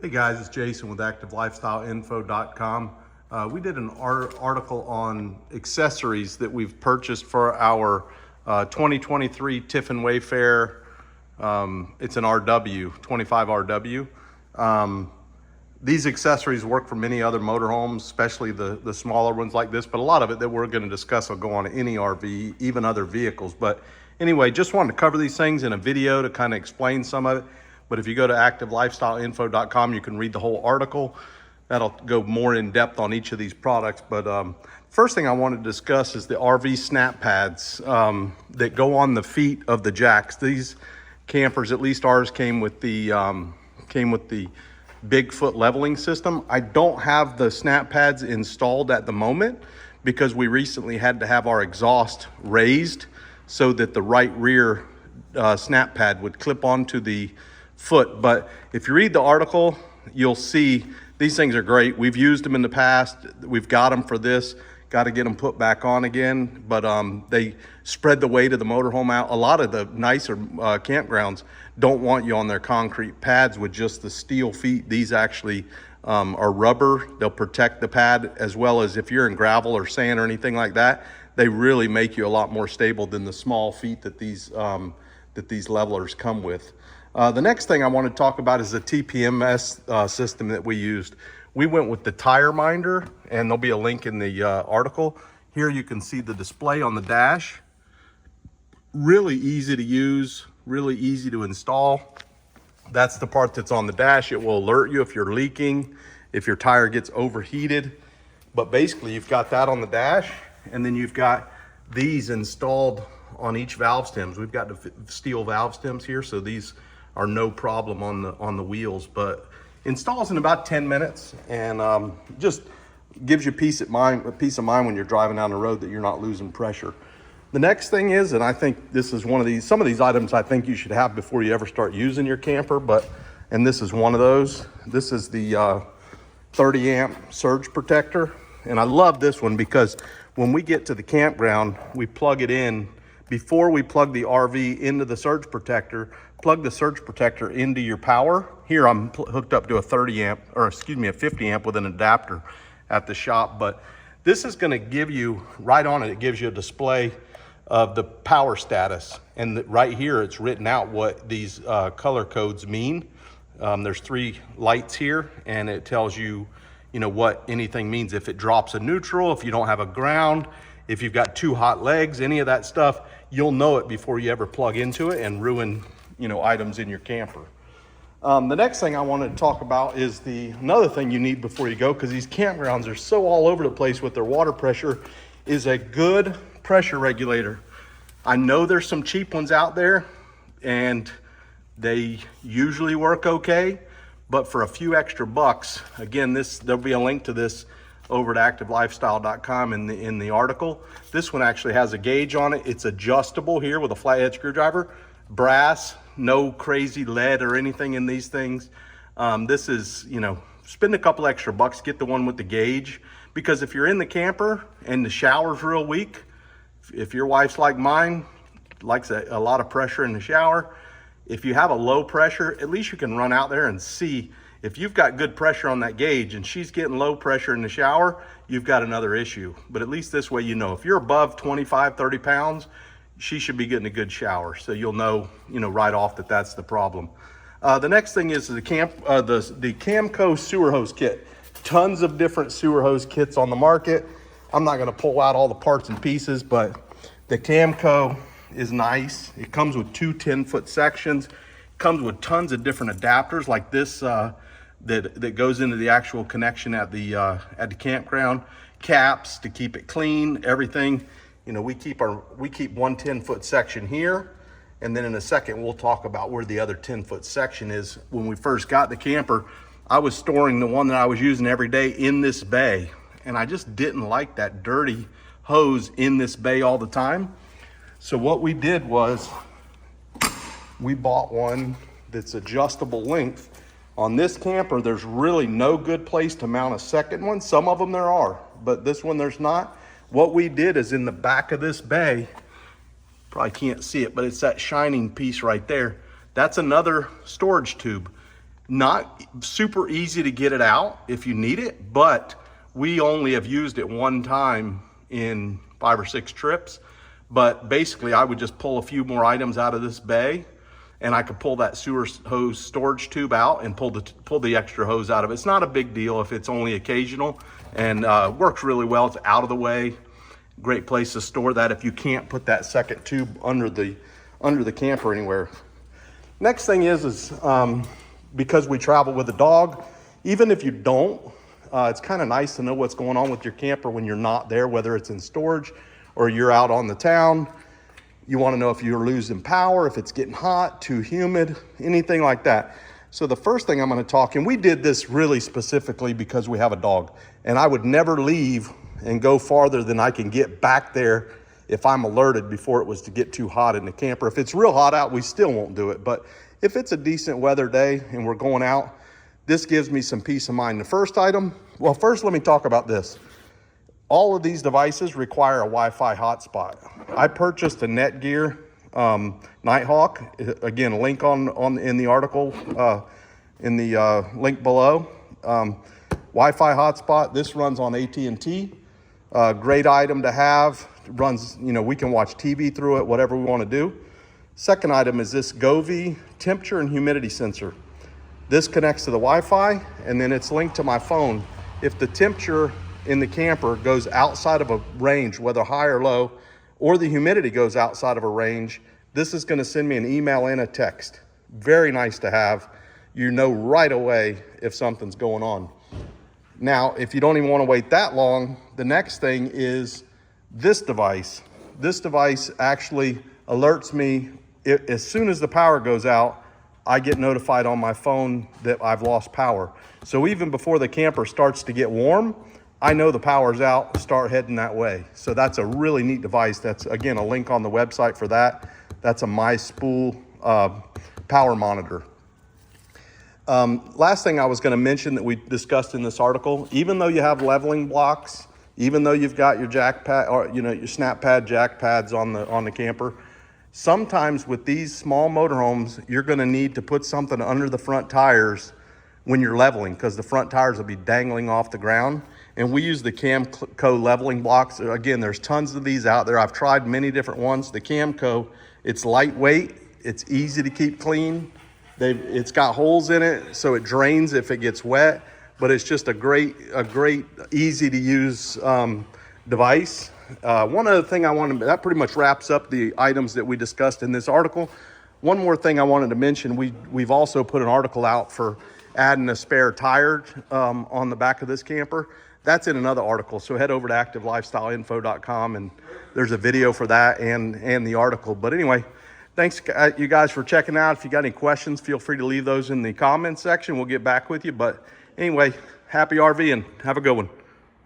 Hey guys, it's Jason with ActiveLifestyleInfo.com. We did an article on accessories that we've purchased for our 2023 Tiffin Wayfarer. It's an RW, 25 RW. These accessories work for many other motorhomes, especially the smaller ones like this, but a lot of it that we're going to discuss will go on any RV, even other vehicles. But anyway, just wanted to cover these things in a video to kind of explain some of it. But if you go to ActiveLifestyleInfo.com, you can read the whole article. That'll go more in depth on each of these products. But first thing I want to discuss is the RV snap pads that go on the feet of the jacks. These campers, at least ours, came with the Bigfoot leveling system. I don't have the snap pads installed at the moment because we recently had to have our exhaust raised so that the right rear snap pad would clip onto the foot. But if you read the article, you'll see these things are great. We've used them in the past. We've got them for this. Got to get them put back on again. But they spread the weight of the motorhome out. A lot of the nicer campgrounds don't want you on their concrete pads with just the steel feet. These actually are rubber. They'll protect the pad, as well as if you're in gravel or sand or anything like that. They really make you a lot more stable than the small feet that these levelers come with. The next thing I want to talk about is the TPMS system that we used. We went with the tire minder, and there'll be a link in the article. Here you can see the display on the dash. Really easy to use, really easy to install. That's the part that's on the dash. It will alert you if you're leaking, if your tire gets overheated. But basically you've got that on the dash, and then you've got these installed on each valve stems. We've got the steel valve stems here, so these are no problem on the wheels. But installs in about 10 minutes, and just gives you peace of mind when you're driving down the road that you're not losing pressure. The next thing is, and I think this is some of these items I think you should have before you ever start using your camper, and this is one of those. This is the 30 amp surge protector. And I love this one because when we get to the campground, we plug it in. Before we plug the RV into the surge protector, plug the surge protector into your power. Here I'm hooked up to a 50 amp with an adapter at the shop. But this is gonna give you, right on it, it gives you a display of the power status. And right here, it's written out what these color codes mean. There's 3 lights here, and it tells you, what anything means. If it drops a neutral, if you don't have a ground, if you've got 2 hot legs, any of that stuff, you'll know it before you ever plug into it and ruin, items in your camper. The next thing I wanted to talk about is another thing you need before you go, because these campgrounds are so all over the place with their water pressure, is a good pressure regulator. I know there's some cheap ones out there, and they usually work okay, but for a few extra bucks, again, there'll be a link to this over at activelifestyle.com in the article. This one actually has a gauge on it. It's adjustable here with a flathead screwdriver. Brass, no crazy lead or anything in these things. This is, spend a couple extra bucks, get the one with the gauge, because if you're in the camper and the shower's real weak, if your wife's like mine, likes a lot of pressure in the shower, if you have a low pressure, at least you can run out there and see. If you've got good pressure on that gauge and she's getting low pressure in the shower, you've got another issue. But at least this way, if you're above 25, 30 pounds, she should be getting a good shower. So you'll know, right off that that's the problem. The next thing is the Camco sewer hose kit. Tons of different sewer hose kits on the market. I'm not gonna pull out all the parts and pieces, but the Camco is nice. It comes with 2 10-foot sections. Comes with tons of different adapters like this that goes into the actual connection at the campground. Caps to keep it clean, everything. We keep one 10-foot section here, and then in a second we'll talk about where the other 10-foot section is. When we first got the camper, I was storing the one that I was using every day in this bay, and I just didn't like that dirty hose in this bay all the time. So what we did was we bought one that's adjustable length. On this camper, there's really no good place to mount a second one. Some of them there are, but this one there's not. What we did is in the back of this bay, probably can't see it, but it's that shining piece right there. That's another storage tube. Not super easy to get it out if you need it, but we only have used it one time in 5 or 6 trips. But basically I would just pull a few more items out of this bay, and I could pull that sewer hose storage tube out and pull the extra hose out of it. It's not a big deal if it's only occasional, and works really well. It's out of the way. Great place to store that if you can't put that second tube under the camper anywhere. Next thing is because we travel with a dog, even if you don't, it's kind of nice to know what's going on with your camper when you're not there, whether it's in storage or you're out on the town. You want to know if you're losing power, if it's getting hot, too humid, anything like that. So the first thing I'm going to talk, and we did this really specifically because we have a dog, and I would never leave and go farther than I can get back there if I'm alerted before it was to get too hot in the camper. If it's real hot out, we still won't do it. But if it's a decent weather day and we're going out, this gives me some peace of mind. The first item, well, first let me talk about this. All of these devices require a Wi-Fi hotspot. I purchased a Netgear Nighthawk. Again, a link in the article, in the link below. Wi-Fi hotspot. This runs on AT&T. Great item to have. It runs, we can watch TV through it, whatever we want to do. Second item is this Govee temperature and humidity sensor. This connects to the Wi-Fi, and then it's linked to my phone. If the temperature in the camper goes outside of a range, whether high or low, or the humidity goes outside of a range, this is going to send me an email and a text. Very nice to have. You know right away if something's going on. Now, if you don't even want to wait that long, the next thing is this device. This device actually alerts me as soon as the power goes out. I get notified on my phone that I've lost power. So even before the camper starts to get warm, I know the power's out, start heading that way. So that's a really neat device. That's, again, a link on the website for that. That's a MySpool power monitor. Last thing I was going to mention that we discussed in this article, even though you have leveling blocks, even though you've got your jack pad or your snap pad jack pads on the camper, sometimes with these small motorhomes, you're going to need to put something under the front tires when you're leveling, because the front tires will be dangling off the ground. And we use the Camco leveling blocks. Again, there's tons of these out there. I've tried many different ones. The Camco, it's lightweight, it's easy to keep clean. It's got holes in it, so it drains if it gets wet, but it's just a great, easy to use device. One other thing that pretty much wraps up the items that we discussed in this article. One more thing I wanted to mention, we've also put an article out for adding a spare tire on the back of this camper. That's in another article, so head over to activelifestyleinfo.com and there's a video for that and the article. But anyway, thanks you guys for checking out. If you got any questions, feel free to leave those in the comments section. We'll get back with you. But anyway, happy RV and have a good one.